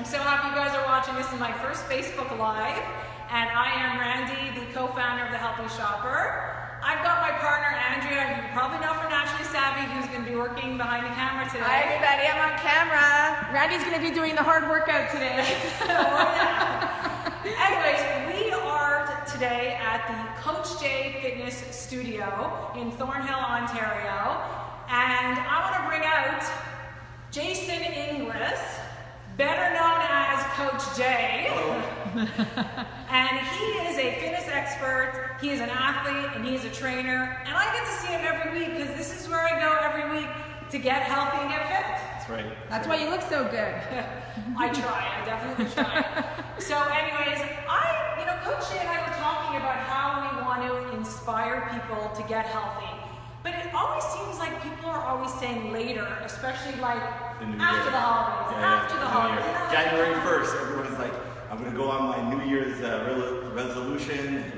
so happy you guys are watching. This is my first Facebook Live, and I am Randy, the co-founder of The Healthy Shopper. I've got my partner, Andrea, who you probably know from Naturally Savvy, who's going to be working behind the camera today. Hi everybody, I'm on camera. Randy's going to be doing the hard workout today. Oh, yeah. Anyways, we are today at the Coach J Fitness Studio in Thornhill, Ontario, and I want to bring out Jason Inglis, better known as Coach J. And he is a fitness expert, he is an athlete, and he's a trainer. And I get to see him every week because this is where I go every week to get healthy and get fit. That's right. That's why you look so good. I definitely try. So anyways, Coach J and I were talking about how we want to inspire people to get healthy. But it always seems like people are always saying later, especially like after the holidays, after the holidays. January 1st, everyone's like, I'm going to go on my New Year's resolution and,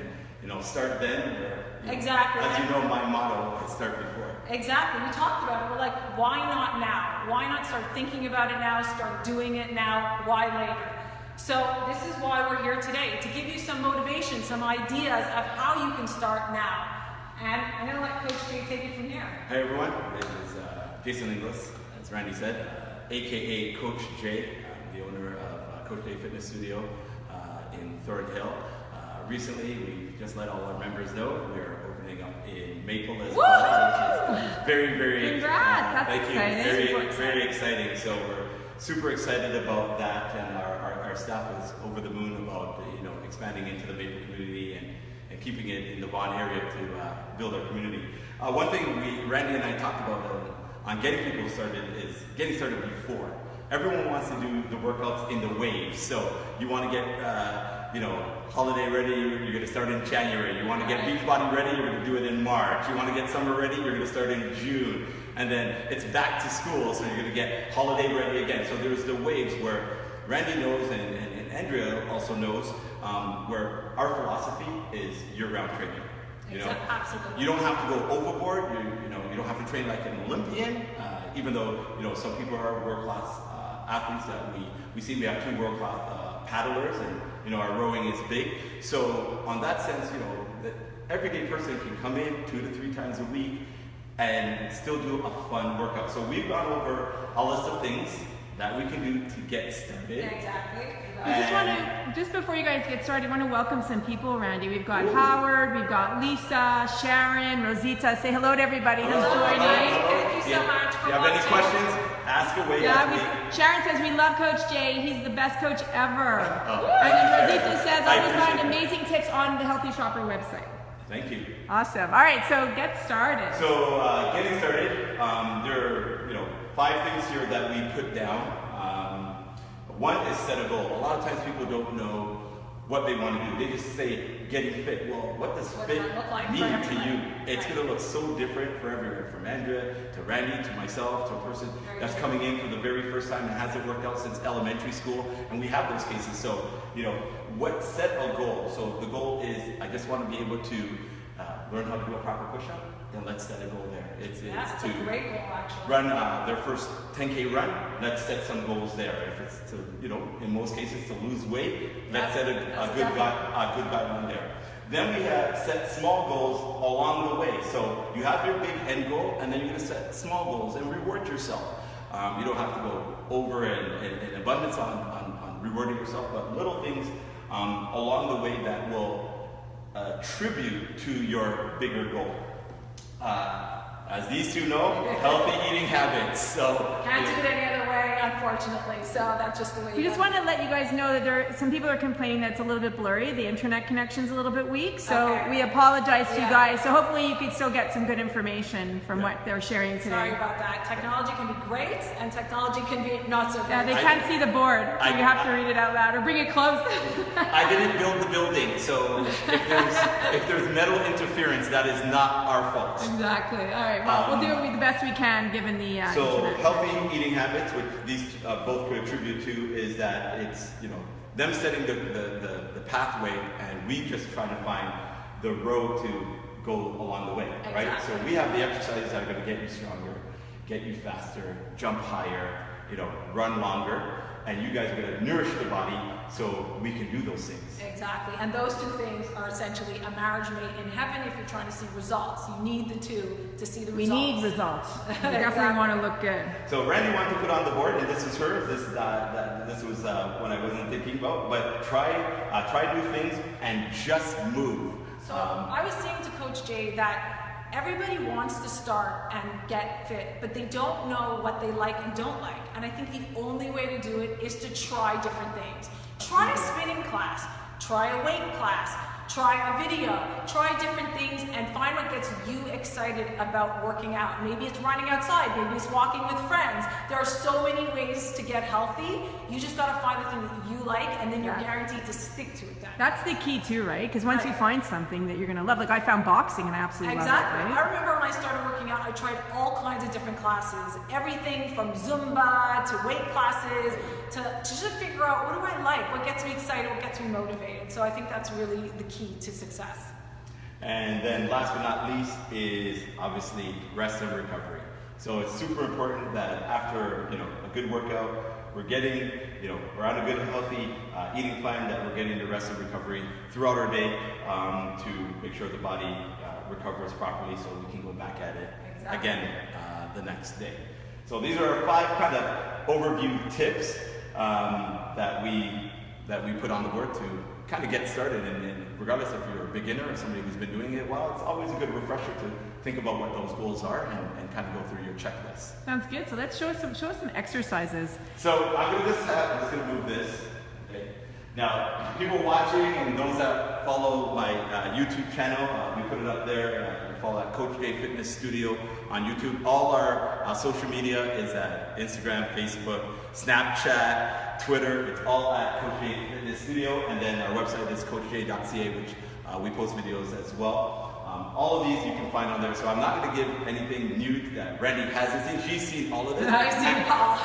start then. Exactly. As you know, my motto is start before. Exactly. We talked about it. We're like, why not now? Why not start thinking about it now, start doing it now? Why later? So this is why we're here today, to give you some motivation, some ideas of how you can start now. And I'm going to let Coach J take it from here. Hey everyone, this is Jason Inglis, as Randy said, aka Coach J. I'm the owner of Coach J Fitness Studio in Thornhill. Recently, we just let all our members know we are opening up in Maple as well, which is very, very Congrats, that's thank exciting. you, very exciting. So we're super excited about that, and our staff is over the moon about expanding into the Maple community and keeping it in the Vaughan area to build our community. One thing Randy and I talked about on getting people started is getting started before. Everyone wants to do the workouts in the waves. So you want to get holiday ready, you're going to start in January. You want to get Beachbody ready, you're going to do it in March. You want to get summer ready, you're going to start in June. And then it's back to school, so you're going to get holiday ready again. So there's the waves where Randy knows and Andrea also knows where our philosophy is year-round training. Absolutely. You don't have to go overboard. You don't have to train like an Olympian. Even though some people are world-class athletes that we see. We have 2 world-class paddlers, and our rowing is big. So on that sense, the everyday person can come in 2 to 3 times a week and still do a fun workout. So we've gone over a list of things that we can do to get started. Yeah, exactly. Just before you guys get started, I want to welcome some people, Randy. We've got Howard, we've got Lisa, Sharon, Rosita. Say hello to everybody who's joining. Thank you so much for If you have any questions, ask away. Sharon says we love Coach J. He's the best coach ever. And then Rosita says I always find amazing tips on the Healthy Shopper website. Thank you. Awesome. All right, so get started. So getting started, there are 5 things here that we put down. One is set a goal. A lot of times people don't know what they want to do. They just say getting fit. Well, what does fit mean to you? It's going to look so different for everyone, from Andrea to Randy to myself to a person that's coming in for the very first time and hasn't worked out since elementary school. And we have those cases. So, set a goal. So the goal is I just want to be able to learn how to do a proper push-up. Then let's set a goal there. It's a great goal, actually. Run their first 10K run. Let's set some goals there. If it's to, in most cases to lose weight, let's set a good guideline there. Then we have set small goals along the way. So you have your big end goal, and then you're going to set small goals and reward yourself. You don't have to go over in abundance on rewarding yourself, but little things along the way that will tribute to your bigger goal. As these 2 know, healthy eating habits. So can't do it any other way, unfortunately. So that's just the way. We just want to let you guys know that some people are complaining that it's a little bit blurry. The internet connection's a little bit weak, so we apologize to you guys. So hopefully you can still get some good information from what they're sharing today. Sorry about that. Technology can be great, and technology can be not so good. Yeah, they can't see the board, so you have to read it out loud or bring it close. I didn't build the building, so if there's metal interference, that is not our fault. Exactly. All right. Well, we'll do it the best we can given the So internet. healthy eating habits, which these both could attribute to, is that it's them setting the pathway, and we just trying to find the road to go along the way, right? So we have the exercises that are going to get you stronger, get you faster, jump higher, run longer, and you guys are going to nourish the body so we can do those things. Exactly, and those two things are essentially a marriage made in heaven if you're trying to see results. You need the two to see the results. We need results. We definitely Exactly. want to look good. So Randy wanted to put on the board, and this is her. This was when I wasn't thinking about, but try new things and just move. So I was saying to Coach Jay that everybody wants to start and get fit, but they don't know what they like and don't like. And I think the only way to do it is to try different things. Try a spinning class, try a weight class, try a video, try different things and find what gets you excited about working out. Maybe it's running outside, maybe it's walking with friends. There are so many ways to get healthy. You just gotta find the thing that you like and then you're guaranteed to stick to it then. That's the key too, right? Because once you find something that you're going to love, like I found boxing and I absolutely love it, Exactly. right? I remember when I started working out, I tried all kinds of different classes. Everything from Zumba to weight classes to just figure out what do I like, what gets me excited, what gets me motivated. So I think that's really the key to success. And then last but not least is obviously rest and recovery. So it's super important that after a good workout, we're getting, we're on a good healthy eating plan, that we're getting the rest and recovery throughout our day to make sure the body recovers properly so we can go back at it again the next day. So these are our 5 kind of overview tips that we put on the board to kind of get started, and regardless if you're a beginner or somebody who's been doing it well, it's always a good refresher to think about what those goals are and kind of go through your checklist. Sounds good. So let's show us some exercises. So I'm just gonna move this. Okay. Now, people watching and those that follow my YouTube channel, we put it up there. You follow at Coach Jay Fitness Studio on YouTube. All our social media is at Instagram, Facebook, Snapchat, Twitter. It's all at Coach Jay Fitness Studio, and then our website is coachjay.ca, which we post videos as well. All of these you can find on there, so I'm not going to give anything new that Randy hasn't seen. She's seen all of it. I've seen it all.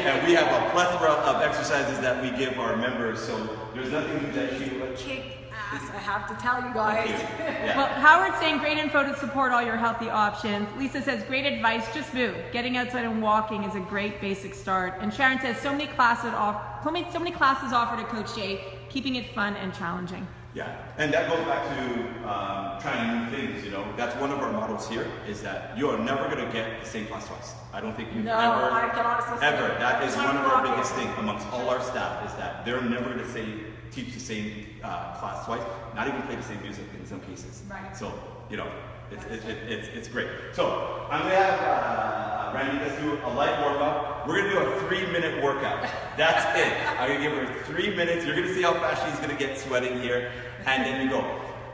And we have a plethora of exercises that we give our members, so there's nothing new that she would. Kick ass, I have to tell you guys. Yeah. Well, Howard's saying great info to support all your healthy options. Lisa says great advice, just move. Getting outside and walking is a great basic start. And Sharon says so many classes offered at Coach Jay, keeping it fun and challenging. Yeah, and that goes back to trying new things. That's one of our models here, is that you are never going to get the same class twice. I don't think you've I can honestly say ever. That is one of our walking. biggest things amongst all our staff, is that they're never going to teach the same class twice, not even play the same music in some cases. Right. So, it's great. So, I'm going to have Randy, let's do a light warm-up. We're going to do a 3-minute workout. That's it. I'm going to give her 3 minutes. You're going to see how fast she's going to get sweating here. And then you go.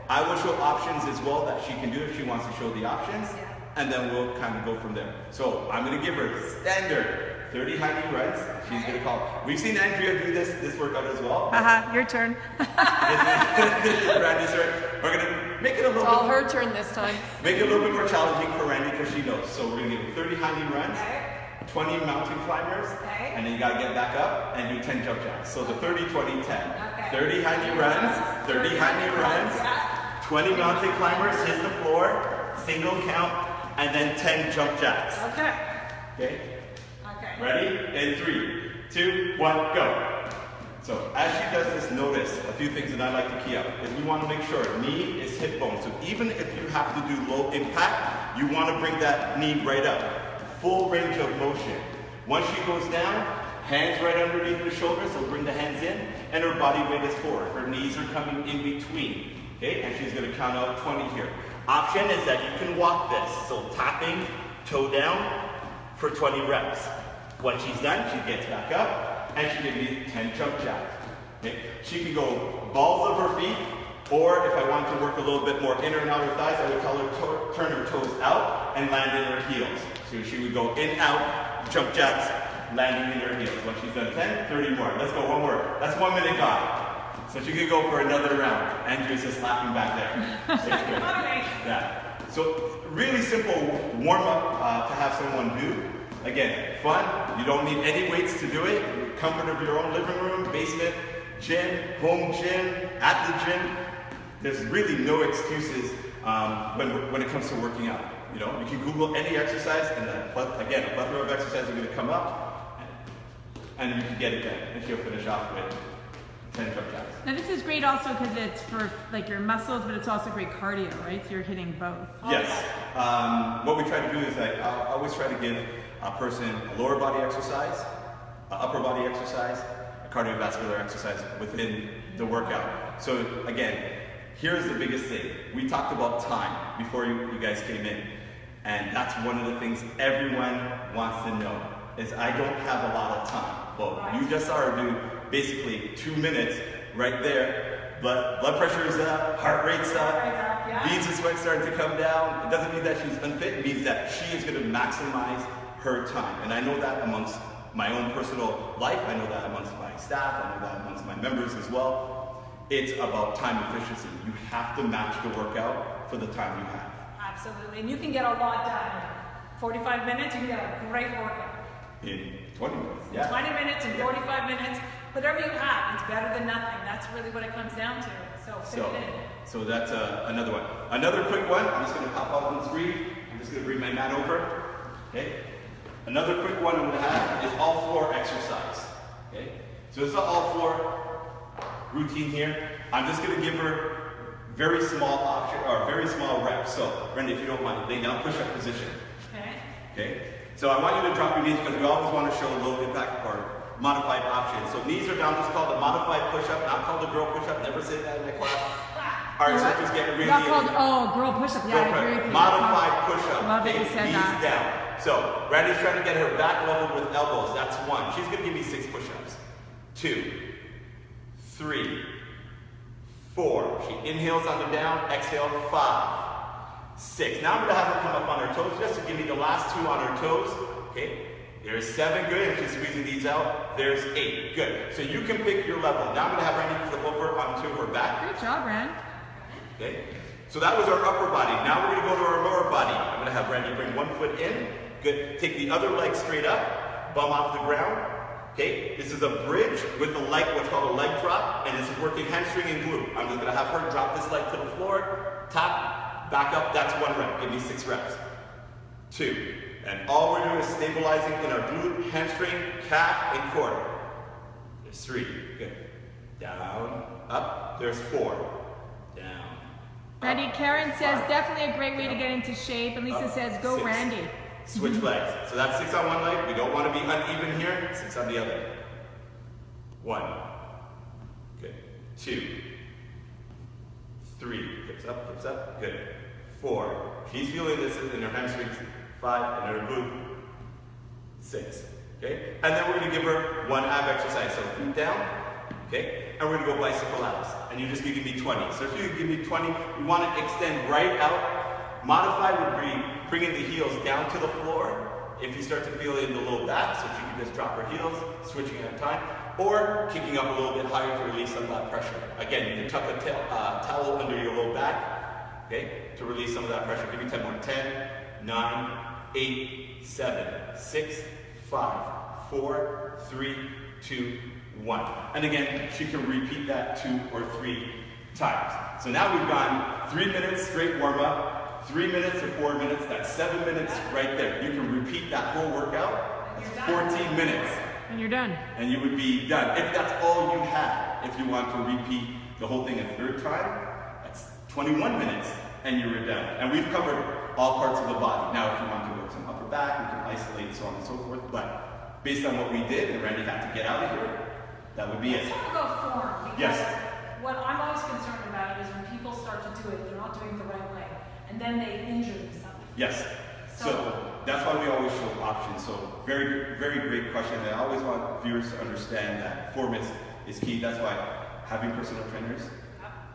I will show options as well that she can do if she wants to show the options. And then we'll kind of go from there. So I'm going to give her standard 30 high knee runs. She's going to call. We've seen Andrea do this workout as well. Your turn. Randy's turn. We're going to make it a little It's all bit her turn this time. Make it a little bit more challenging for Randy because she knows. So we're going to give her 30 high knee runs, 20 mountain climbers, and then you got to get back up and do 10 jump jacks. So the 30, 20, 10. 30 high knee runs, 30 high knee runs, 20 mountain climbers, hit the floor, single count, and then 10 jump jacks. Okay? Ready? In 3, 2, 1, go. So as she does this, notice a few things that I like to key up is we want to make sure knee is hip bone. So even if you have to do low impact, you want to bring that knee right up. Full range of motion. Once she goes down, hands right underneath the shoulders, so bring the hands in, and her body weight is forward. Her knees are coming in between. Okay, and she's going to count out 20 here. Option is that you can walk this. So tapping, toe down for 20 reps. When she's done, she gets back up, and she can do 10 jump jacks. Okay? She can go balls of her feet, or if I want to work a little bit more inner and outer thighs, I would tell her turn her toes out and land in her heels. So she would go in, out, jump jacks, landing in her heels. When she's done 10, 30 more. Let's go, one more. That's 1 minute gone. So she could go for another round. Andrew's just laughing back there. It's good. Yeah. So really simple warm-up to have someone do. Again, fun. You don't need any weights to do it. Comfort of your own living room, basement, gym, home gym, at the gym. There's really no excuses when it comes to working out. You can Google any exercise, and again, a plethora of exercises are going to come up. and you can get it done. And she'll finish off with 10 jump jacks. Now this is great also because it's for like your muscles, but it's also great cardio, right? So you're hitting both. Yes. What we try to do is I always try to give a person a lower body exercise, an upper body exercise, a cardiovascular exercise within the workout. So again, here's the biggest thing. We talked about time before you guys came in. And that's one of the things everyone wants to know, is I don't have a lot of time. Well, you just saw her do basically 2 minutes right there. Blood pressure is up, heart rate's up, beads of sweat starting to come down. It doesn't mean that she's unfit, it means that she is going to maximize her time. And I know that amongst my own personal life, I know that amongst my staff, I know that amongst my members as well. It's about time efficiency. You have to match the workout for the time you have. Absolutely, and you can get a lot done. 45 minutes, you can get a great workout. In 20 minutes, yeah. 20 minutes and 45 minutes, whatever you have, it's better than nothing. That's really what it comes down to. So fit it in. So that's another one. Another quick one, I'm just going to pop up on the screen. I'm just going to bring my mat over. Okay. Another quick one I'm going to have is all floor exercise. Okay. So this is an all floor routine here. I'm just going to give her very small option or very small reps. So, Brenda, if you don't mind, lay down, push-up position. Okay. Okay. So I want you to drop your knees because we always want to show low impact or modified option. So knees are down. This is called the modified push-up, not called the girl push-up. Never say that in the class. Our instructors get really. Not called girl push-up. Yeah, I agree with you. Modified push-up. Love that you said knees that. down. So Randy's trying to get her back leveled with elbows. That's 1. She's going to give me 6 push-ups. 2, 3, 4. She inhales on the down, exhale, 5, 6. Now I'm going to have her come up on her toes just to give me the last 2 on her toes. Okay. There's 7, good. If she's squeezing these out, there's 8, good. So you can pick your level. Now I'm going to have Randy flip over onto her back. Great job, Rand. Okay. So that was our upper body. Now we're going to go to our lower body. I'm going to have Randy bring 1 foot in. Good. Take the other leg straight up, bum off the ground. Okay, this is a bridge with a leg, what's called a leg drop, and it's working hamstring and glute. I'm just gonna have her drop this leg to the floor, tap, back up, that's 1 rep. Give me 6 reps. 2, and all we're doing is stabilizing in our glute, hamstring, calf, and core. There's 3, good. Down, up, there's 4, down. Randy, Karen says definitely a great way to get into shape, and Lisa says go 6. Randy. Switch legs. So that's 6 on one leg. We don't want to be uneven here. 6 on the other. 1. Good. 2. 3. Hips up. Good. 4. She's feeling this in her hamstrings. 5 in her glute. 6. Okay? And then we're going to give her 1 ab exercise. So feet down. Okay? And we're going to go bicycle abs. And you just give me 20. So if you give me 20, we want to extend right out. Modify would be bringing the heels down to the floor. If you start to feel it in the low back, so she can just drop her heels, switching at a time, or kicking up a little bit higher to release some of that pressure. Again, you can tuck a towel under your low back, okay, to release some of that pressure. Give me 10 more. 10, 9, 8, 7, 6, 5, 4, 3, 2, 1. And again, she can repeat that 2 or 3 times. So now we've gone 3 minutes straight warm up. 3 minutes or 4 minutes, that's 7 minutes right there. You can repeat that whole workout. That's 14 minutes. And you're done. And you would be done. If that's all you had, if you want to repeat the whole thing a 3rd time, that's 21 minutes and you were done. And we've covered all parts of the body. Now if you want to work some upper back, we can isolate so on and so forth. But based on what we did, and Randy had to get out of here, that would be it. Let's talk about form. Because Yes. what I'm always concerned about is when people start to do it, they're not doing it the right way. And then they injure themselves. Yes. So that's why we always show options. So very, very great question. And I always want viewers to understand that form is key. That's why having personal trainers,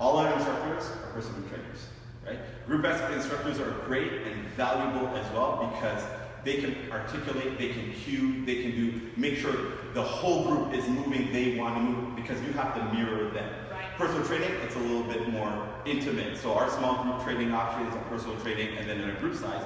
all our instructors are personal trainers, right? Group instructors are great and valuable as well because they can articulate, they can cue, they can make sure the whole group is moving, they want to move, because you have to mirror them. Personal training, it's a little bit more intimate. So our small group training options are personal training, and then in a group size,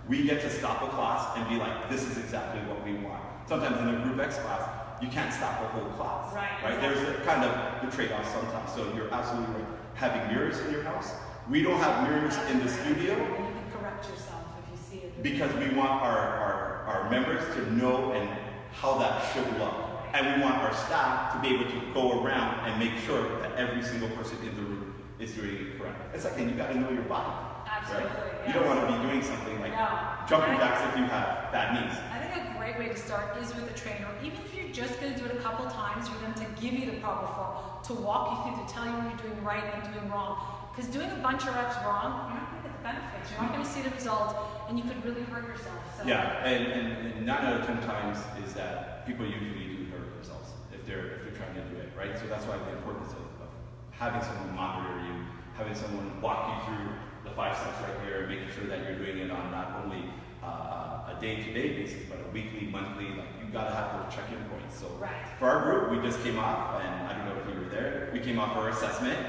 we get to stop a class and be like, this is exactly what we want. Sometimes in a group X class, you can't stop a whole class. Right? There's kind of the trade-off sometimes. So you're absolutely right. Having mirrors in your house. We don't have mirrors in the studio. And you can correct yourself if you see it. Because we want our members to know and how that should look. And we want our staff to be able to go around and make sure that every single person in the room is doing it correct. It's like, you got to know your body. Absolutely. Right? Yes. You don't want to be doing something like jumping jacks if you have bad knees. I think a great way to start is with a trainer, even if you're just going to do it a couple times for them to give you the proper form, to walk you through, to tell you what you're doing right and doing wrong. Because doing a bunch of reps wrong, you're not going to get the benefits. You're not going to see the results, and you could really hurt yourself. So. Yeah, and 9 out of 10 times is that people usually do hurt themselves if they're trying to do it, right? So that's why the importance of having someone monitor you, having someone walk you through the 5 steps right here, making sure that you're doing it on not only a day-to-day basis, but a weekly, monthly. Like, you gotta have those check-in points. So for our group, we just came off, and I don't know if you were there. We came off our assessment,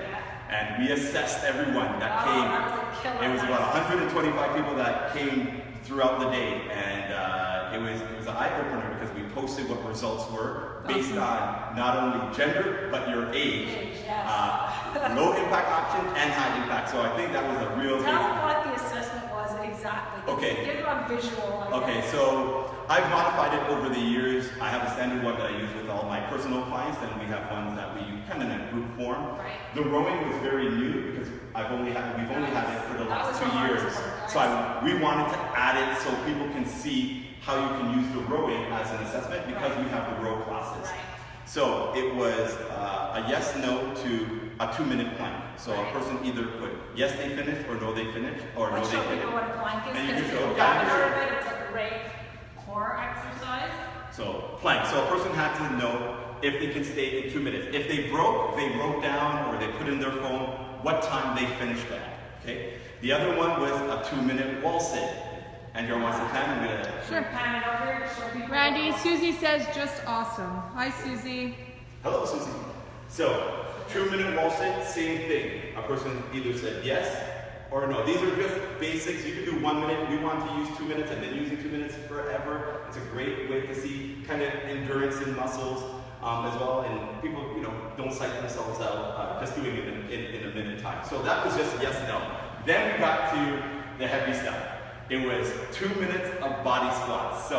and we assessed everyone that came. That was a killer. It was about 125 people that came throughout the day, and it was an eye opener because we posted what results were based on not only gender but your age. Low impact option and high impact. So I think that was a real. Tell them what the assessment was exactly. Okay. Give them a visual. Okay, so I've modified it over the years. I have a standard one that I use with all my personal clients, and we have ones that we use kind of in a group form. Right. The rowing was very new because we've only had it for the last 2 years. So we wanted to add it so people can see how you can use the rowing as an assessment because we have the row classes. Right. So it was a yes, no to a 2-minute plank. So a person either put yes, they finished, or no, they finished, or no, they Show didn't. people what a plank is, And you because can if show you've plank. never heard of it, it's a great core exercise. So plank. So a person had to know if they can stay in 2 minutes. If they wrote down or they put in their phone what time they finished at. Okay. The other one was a 2-minute wall sit. Andrew wants to pan. I'm gonna. Sure. Pan it over, show people. Randy, Susie says just awesome. Hi, Susie. Hello, Susie. So 2-minute wall sit, same thing. A person either said yes or no. These are just basics. You can do 1 minute. We want to use 2 minutes, and then using 2 minutes forever. It's a great way to see kind of endurance in muscles as well. And people, don't psych themselves out just doing it in a minute time. So that was just yes, no. Then we got to the heavy stuff. It was 2 minutes of body squats. So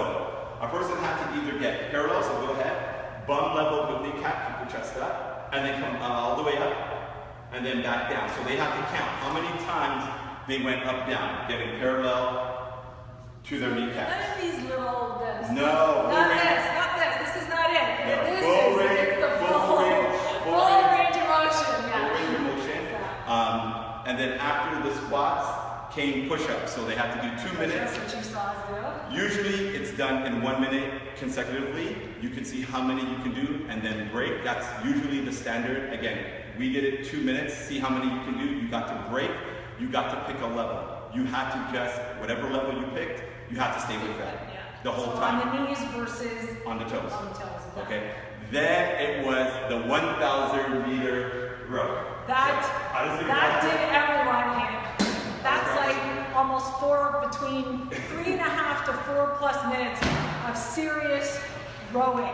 a person had to either get parallel, so go ahead, bum level with kneecap, keep your chest up, and then come all the way up, and then back down. So they have to count how many times they went up, down, getting parallel to their kneecap. None of these little this. No. Not this. This is not it. No. This Full is range, it's the full full range, full range of motion. Full range of motion. And then after the squats came push-ups. So they had to do 2 minutes. That's what you saw us do. Usually it's done in 1 minute consecutively. You can see how many you can do and then break. That's usually the standard. Again, we did it 2 minutes, see how many you can do. You got to break, you got to pick a level. You had to just, whatever level you picked, you had to stay with that the whole time. On the knees versus on the toes. On the toes. Okay. Then it was the 1,000 meter row. That did everyone in. That's like almost between 3.5 to 4+ minutes of serious rowing.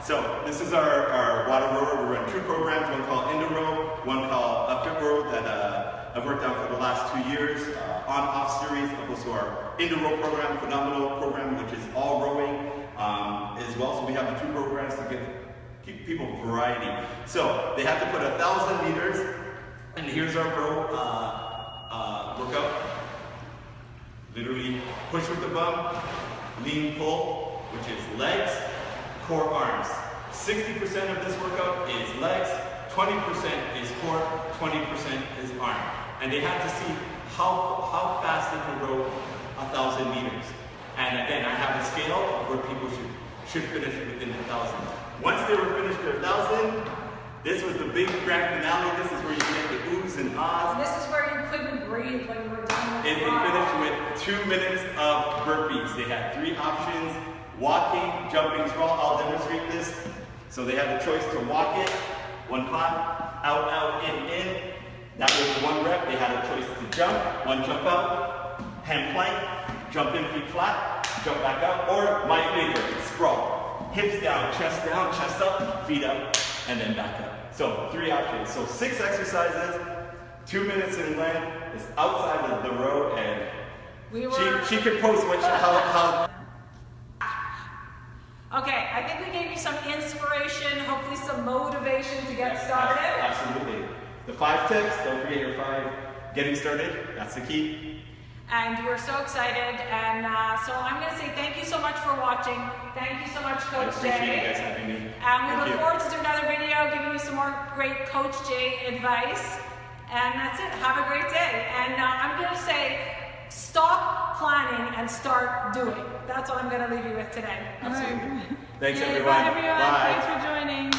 So this is our water rower. We run 2 programs, one called Enduro, one called Fit Row that I've worked on for the last 2 years. On-off series, opposed to our Enduro program, Phenomenal program, which is all rowing as well. So we have the 2 programs to keep people variety. So they have to put 1,000 meters, and here's our row workout. Literally push with the bum, lean pull, which is legs, core, arms. 60% of this workout is legs, 20% is core, 20% is arm. And they have to see how fast they can row 1,000 meters. And again, I have a scale of where people should finish within 1,000. Once they were finished their 1,000, this was the big grand finale. This is where you get the oohs and ahs. This is where you couldn't breathe when you were done with And they finished with 2 minutes of burpees. They had 3 options: walking, jumping, sprawl. I'll demonstrate this. So they had the choice to walk it, 1 clap, out, in. That was 1 rep. They had a choice to jump, 1 jump out, hand plank, jump in, feet flat, jump back out, or my favorite, sprawl. Hips down, chest up, feet up, and then back up. So 3 options. So 6 exercises, 2 minutes in length. It's outside of the row, and she could post how. Okay, I think we gave you some inspiration, hopefully some motivation to get started. Absolutely. The 5 tips, don't forget your 5 getting started, that's the key. And we're so excited, and so I'm going to say thank you so much for watching. Thank you so much, I Coach appreciate you Jay. guys having me. And we Thank look you. forward to do another video giving you some more great Coach Jay advice. And that's it. Have a great day. And I'm going to say, stop planning and start doing. That's what I'm going to leave you with today. Absolutely. All right. Thanks, Yay, everyone. Bye, everyone. Bye. Thanks for joining.